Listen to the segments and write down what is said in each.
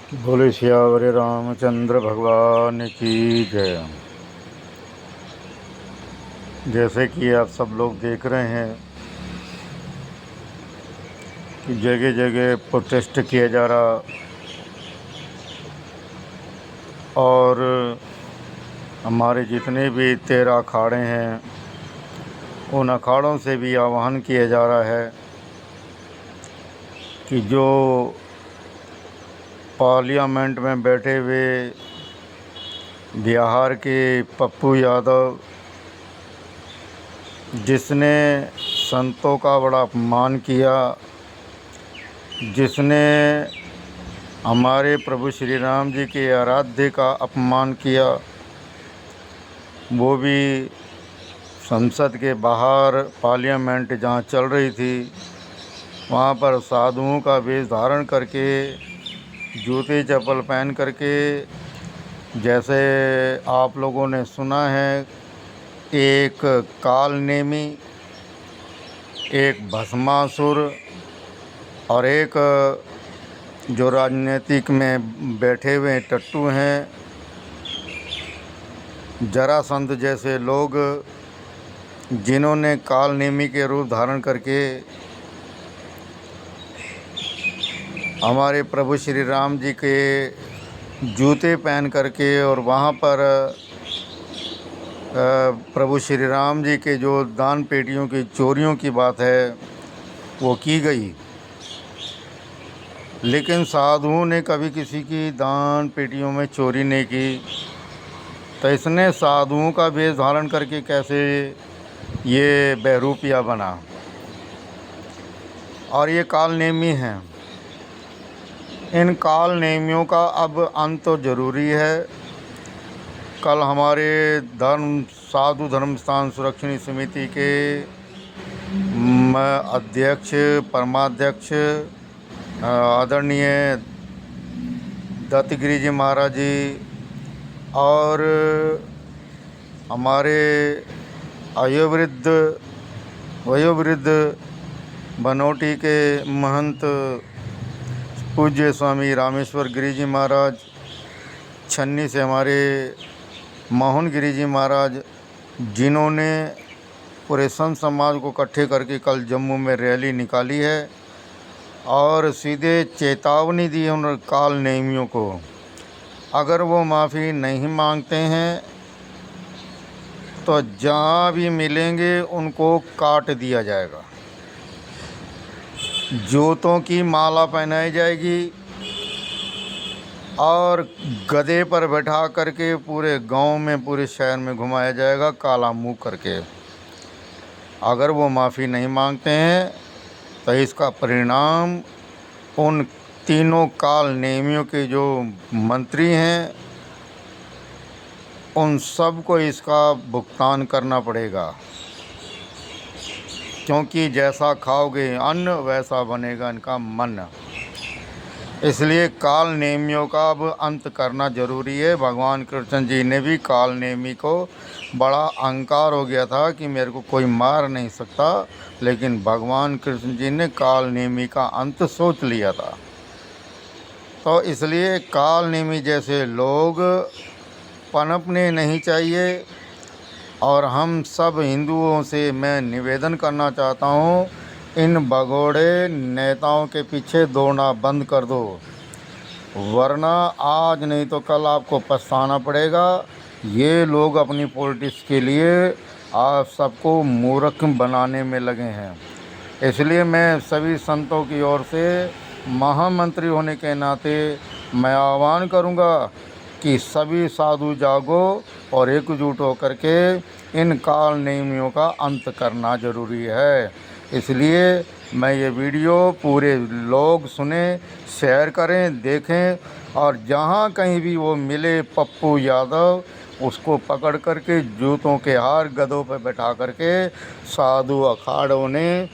बोले सियावर रामचंद्र भगवान की जय। जैसे कि आप सब लोग देख रहे हैं कि जगह जगह प्रोटेस्ट किया जा रहा और हमारे जितने भी 13 अखाड़े हैं उन अखाड़ों से भी आह्वान किया जा रहा है कि जो पार्लियामेंट में बैठे हुए बिहार के पप्पू यादव, जिसने संतों का बड़ा अपमान किया, जिसने हमारे प्रभु श्री राम जी के आराध्य का अपमान किया, वो भी संसद के बाहर पार्लियामेंट जहाँ चल रही थी वहाँ पर साधुओं का वेश धारण करके, जूते चप्पल पहन करके, जैसे आप लोगों ने सुना है, एक काल नेमी, एक भस्मासुर और एक जो राजनीतिक में बैठे हुए टट्टू हैं, जरासंध जैसे लोग, जिन्होंने काल नेमी के रूप धारण करके हमारे प्रभु श्री राम जी के जूते पहन करके और वहाँ पर प्रभु श्री राम जी के जो दान पेटियों की चोरियों की बात है वो की गई। लेकिन साधुओं ने कभी किसी की दान पेटियों में चोरी नहीं की, तो इसने साधुओं का वेश धारण करके कैसे ये बहरूपिया बना। और ये काल नेमी हैं। इन काल नेमियों का अब अंत तो ज़रूरी है। कल हमारे साधु धर्म स्थान सुरक्षण समिति के अध्यक्ष परमाध्यक्ष आदरणीय दत्तगिरी जी महाराज जी और हमारे वयोवृद्ध बनोटी के महंत पूज्य स्वामी रामेश्वर गिरी जी महाराज, छन्नी से हमारे मोहन गिरी जी महाराज, जिन्होंने पूरे संत समाज को इकट्ठे करके कल जम्मू में रैली निकाली है और सीधे चेतावनी दी उन काल नेमियों को, अगर वो माफ़ी नहीं मांगते हैं तो जहाँ भी मिलेंगे उनको काट दिया जाएगा, जूतों की माला पहनाई जाएगी और गधे पर बैठा करके पूरे गांव में, पूरे शहर में घुमाया जाएगा काला मुंह करके। अगर वो माफ़ी नहीं मांगते हैं तो इसका परिणाम उन तीनों काल नेमियों के जो मंत्री हैं उन सब को इसका भुगतान करना पड़ेगा, क्योंकि जैसा खाओगे अन्न वैसा बनेगा इनका मन। इसलिए काल नेमियों का अब अंत करना ज़रूरी है। भगवान कृष्ण जी ने भी काल नेमी को, बड़ा अहंकार हो गया था कि मेरे को कोई मार नहीं सकता, लेकिन भगवान कृष्ण जी ने काल नेमी का अंत सोच लिया था। तो इसलिए काल नेमी जैसे लोग पनपने नहीं चाहिए। और हम सब हिंदुओं से मैं निवेदन करना चाहता हूँ, इन भगोड़े नेताओं के पीछे दौड़ना बंद कर दो, वरना आज नहीं तो कल आपको पछताना पड़ेगा। ये लोग अपनी पॉलिटिक्स के लिए आप सबको मूर्ख बनाने में लगे हैं। इसलिए मैं सभी संतों की ओर से महामंत्री होने के नाते मैं आह्वान करूंगा कि सभी साधु जागो और एकजुट होकर के इन काल नेमियों का अंत करना ज़रूरी है। इसलिए मैं ये वीडियो पूरे लोग सुने, शेयर करें, देखें और जहाँ कहीं भी वो मिले पप्पू यादव, उसको पकड़ करके जूतों के हार गधों पर बैठा करके साधु अखाड़ों ने,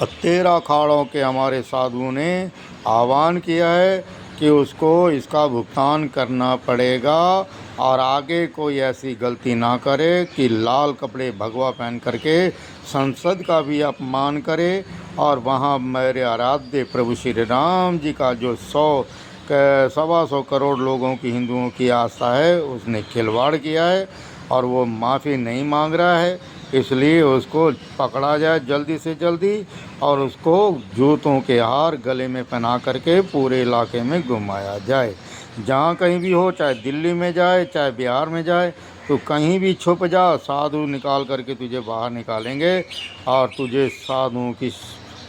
13 अखाड़ों के हमारे साधुओं ने आह्वान किया है कि उसको इसका भुगतान करना पड़ेगा और आगे कोई ऐसी गलती ना करे कि लाल कपड़े भगवा पहन करके संसद का भी अपमान करे और वहाँ मेरे आराध्य प्रभु श्री राम जी का जो 100 125 करोड़ लोगों की, हिंदुओं की आस्था है, उसने खिलवाड़ किया है और वो माफ़ी नहीं मांग रहा है। इसलिए उसको पकड़ा जाए जल्दी से जल्दी और उसको जूतों के हार गले में पहना करके पूरे इलाके में घुमाया जाए। जहाँ कहीं भी हो, चाहे दिल्ली में जाए चाहे बिहार में जाए, तो कहीं भी छुप जा, साधु निकाल करके तुझे बाहर निकालेंगे और तुझे साधुओं की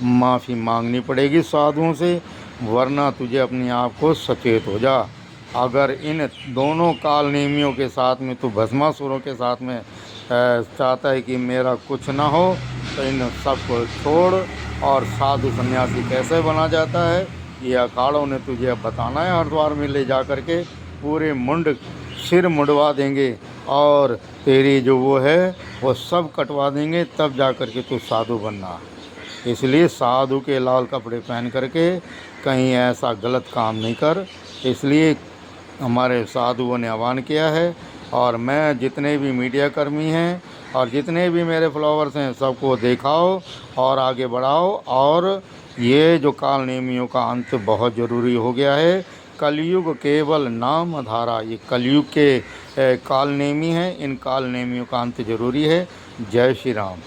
माफ़ी मांगनी पड़ेगी साधुओं से, वरना तुझे अपने आप को सचेत हो जा। अगर इन दोनों काल नेमियों के साथ में तू भस्मासुरों के साथ में चाहता है कि मेरा कुछ ना हो, तो इन सबको छोड़ और साधु सन्यासी कैसे बना जाता है ये अखाड़ों ने तुझे अब बताना है। हरिद्वार में ले जा कर के पूरे सिर मुंडवा देंगे और तेरी जो वो है वो सब कटवा देंगे, तब जा कर के तू साधु बनना। इसलिए साधु के लाल कपड़े पहन करके कहीं ऐसा गलत काम नहीं कर। इसलिए हमारे साधुओं ने आह्वान किया है और मैं जितने भी मीडिया कर्मी हैं और जितने भी मेरे फॉलोअर्स हैं सबको दिखाओ और आगे बढ़ाओ। और ये जो काल नेमियों का अंत बहुत ज़रूरी हो गया है। कलयुग केवल नाम धारा, ये कलयुग के काल नेमी हैं, इन काल नेमियों का अंत ज़रूरी है। जय श्री राम।